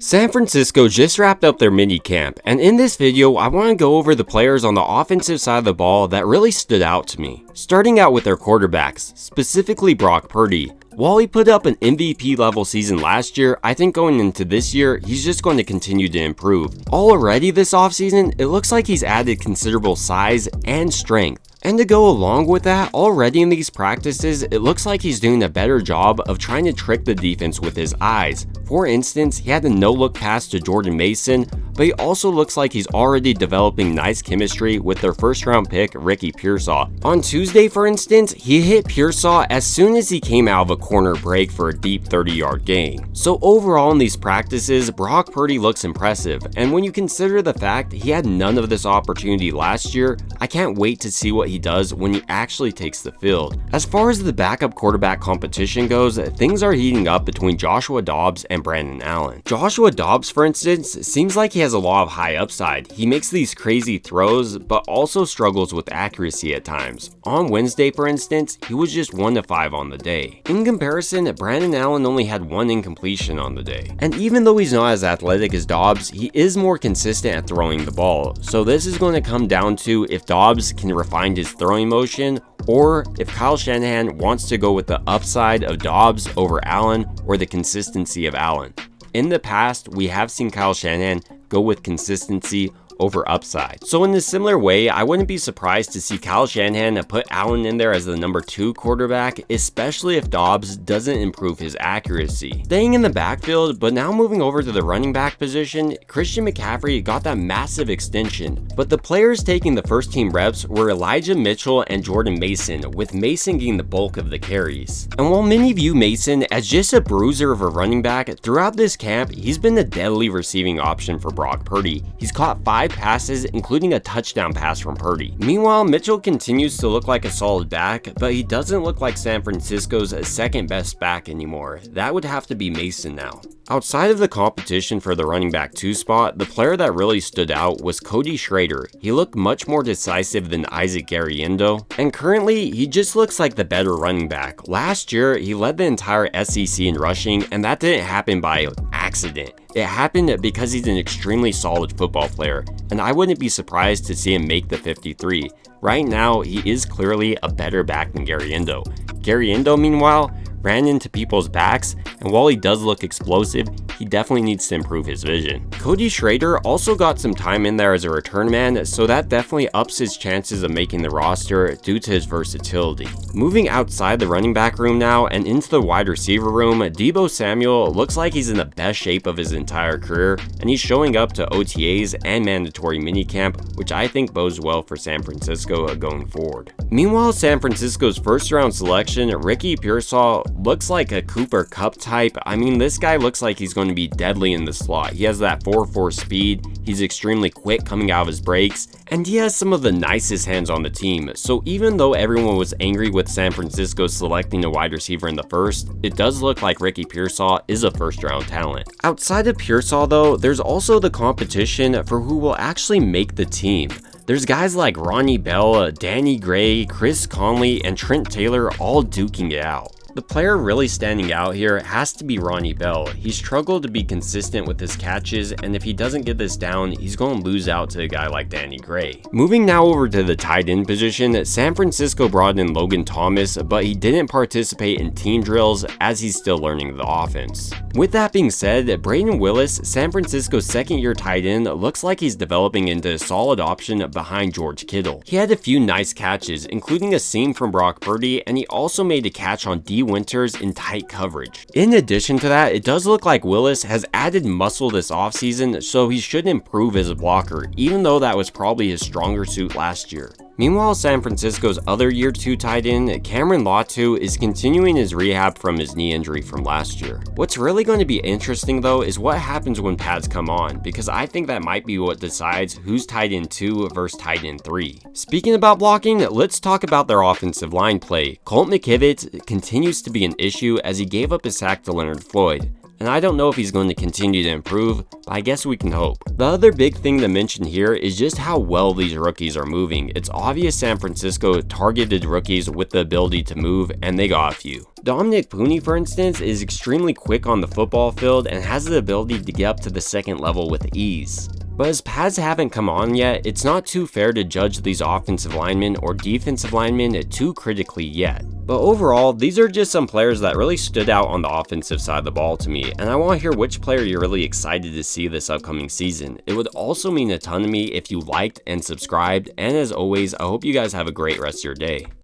San Francisco just wrapped up their minicamp, and in this video I want to go over the players on the offensive side of the ball that really stood out to me. Starting out with their quarterbacks, specifically Brock Purdy. While he put up an MVP level season last year, I think going into this year, he's just going to continue to improve. Already this offseason, it looks like he's added considerable size and strength. And to go along with that, already in these practices, it looks like he's doing a better job of trying to trick the defense with his eyes. For instance, he had a no-look pass to Jordan Mason, but he also looks like he's already developing nice chemistry with their first-round pick, Ricky Pearsall. On Tuesday, for instance, he hit Pearsall as soon as he came out of a corner break for a deep 30-yard gain. So overall in these practices, Brock Purdy looks impressive, and when you consider the fact he had none of this opportunity last year, I can't wait to see what he does when he actually takes the field. As far as the backup quarterback competition goes, things are heating up between Joshua Dobbs and Brandon Allen. Joshua Dobbs, for instance, seems like he has a lot of high upside. He makes these crazy throws, but also struggles with accuracy at times. On Wednesday, for instance, he was just 1 of 5 on the day. In comparison, Brandon Allen only had 1 incompletion on the day. And even though he's not as athletic as Dobbs, he is more consistent at throwing the ball. So this is going to come down to if Dobbs can refine his throwing motion, or if Kyle Shanahan wants to go with the upside of Dobbs over Allen or the consistency of Allen. In the past, we have seen Kyle Shanahan go with consistency over upside. So in a similar way, I wouldn't be surprised to see Kyle Shanahan put Allen in there as the number 2 quarterback, especially if Dobbs doesn't improve his accuracy. Staying in the backfield, but now moving over to the running back position, Christian McCaffrey got that massive extension, but the players taking the first team reps were Elijah Mitchell and Jordan Mason, with Mason getting the bulk of the carries. And while many view Mason as just a bruiser of a running back, throughout this camp, he's been a deadly receiving option for Brock Purdy. He's caught 5 passes, including a touchdown pass from Purdy. Meanwhile, Mitchell continues to look like a solid back, but he doesn't look like San Francisco's second best back anymore. That would have to be Mason now. Outside of the competition for the running back 2 spot, the player that really stood out was Cody Schrader. He looked much more decisive than Isaac Garriendo, and currently he just looks like the better running back. Last year, he led the entire SEC in rushing, and that didn't happen by accident. It happened because he's an extremely solid football player, and I wouldn't be surprised to see him make the 53. Right now, he is clearly a better back than Garriendo. Garriendo, meanwhile, ran into people's backs, and while he does look explosive, he definitely needs to improve his vision. Cody Schrader also got some time in there as a return man, so that definitely ups his chances of making the roster due to his versatility. Moving outside the running back room now and into the wide receiver room, Deebo Samuel looks like he's in the best shape of his entire career, and he's showing up to OTAs and mandatory minicamp, which I think bodes well for San Francisco going forward. Meanwhile, San Francisco's first round selection, Ricky Pearsall, looks like a Cooper Kupp type. I mean, this guy looks like he's going to be deadly in the slot. He has that 4.4 speed, he's extremely quick coming out of his breaks, and he has some of the nicest hands on the team. So even though everyone was angry with San Francisco selecting a wide receiver in the first, it does look like Ricky Pearsall is a first round talent. Outside of Pearsall though, there's also the competition for who will actually make the team. There's guys like Ronnie Bell, Danny Gray, Chris Conley, and Trent Taylor all duking it out. The player really standing out here has to be Ronnie Bell. He's struggled to be consistent with his catches, and if he doesn't get this down, he's going to lose out to a guy like Danny Gray. Moving now over to the tight end position, San Francisco brought in Logan Thomas, but he didn't participate in team drills as he's still learning the offense. With that being said, Brayden Willis, San Francisco's second-year tight end, looks like he's developing into a solid option behind George Kittle. He had a few nice catches, including a seam from Brock Purdy, and he also made a catch on D. Winters in tight coverage. In addition to that, it does look like Willis has added muscle this offseason, so he should improve as a blocker, even though that was probably his stronger suit last year. Meanwhile, San Francisco's other year 2 tight end, Cameron Latu, is continuing his rehab from his knee injury from last year. What's really going to be interesting though is what happens when pads come on, because I think that might be what decides who's tight end 2 versus tight end 3. Speaking about blocking, let's talk about their offensive line play. Colt McKivitz continues to be an issue as he gave up a sack to Leonard Floyd. and I don't know if he's going to continue to improve, but I guess we can hope. The other big thing to mention here is just how well these rookies are moving. It's obvious San Francisco targeted rookies with the ability to move, and they got a few. Dominic Pooney, for instance, is extremely quick on the football field and has the ability to get up to the second level with ease. But as pads haven't come on yet, it's not too fair to judge these offensive linemen or defensive linemen too critically yet. But overall, these are just some players that really stood out on the offensive side of the ball to me, and I want to hear which player you're really excited to see this upcoming season. It would also mean a ton to me if you liked and subscribed, and as always, I hope you guys have a great rest of your day.